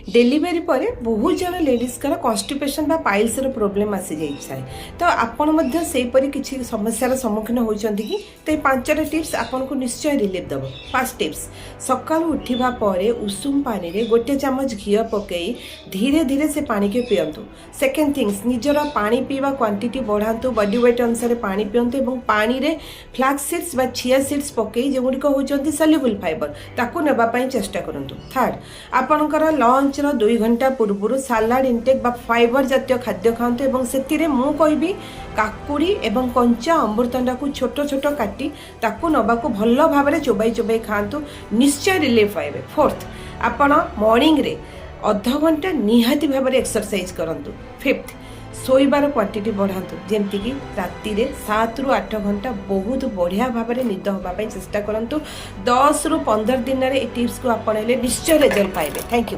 Delivery पर बहुत जन लेडीज कन्स्टिपेशन बा पाइल्स प्रोब्लेम आसी जाए तो आपण किसी समस्यार सम्मुखीन होती कि तो 5टा टिप्स आपन को निश्चय रिलीफ दब। फास्ट टिप्स सका उठा पर उषुम पानी रे गोटे चामच घी पकई धीरे धीरे से पानी के पियंतु। सेकेंड थिंग्स निजर पानी पीवा क्वांटिटी बढ़ातु, बॉडी वेट अनुसार पानी पियंतु एवं पानी रे फ्लैक्स सीड्स बा चिया सीड्स पकई जोगुड़िक होचंती सल्युबल फाइबर ताकू नेबा पई चेष्टा करंतु। थर्ड आपनकर लंच 2 घंटा पूर्व सालाड इनटेक बा फाइबर जातीय खाद्य खाते एवं से मु कहबी काकुड़ी एवं कंचा अमृतंडा को छोट छोट काटी ताकू नबाकू भल भाव चोबाई चोबाई खातु, निश्चय रिलीफ पाइबे। फोर्थ आपण मॉर्निंग रे अध घंटा निहाती भाव एक्सरसाइज करंतु। फिफ्थ शोइबार क्वांटिटी बढ़ातु जेमती कि राति रे 7 ରୁ 8 घंटा बहुत बढ़िया भाव में निद होगा चेष्टा करंतु। 10 ରୁ 15 दिन रे टिप्स को आपणले निश्चय रिजल्ट पाइबे। Thank you.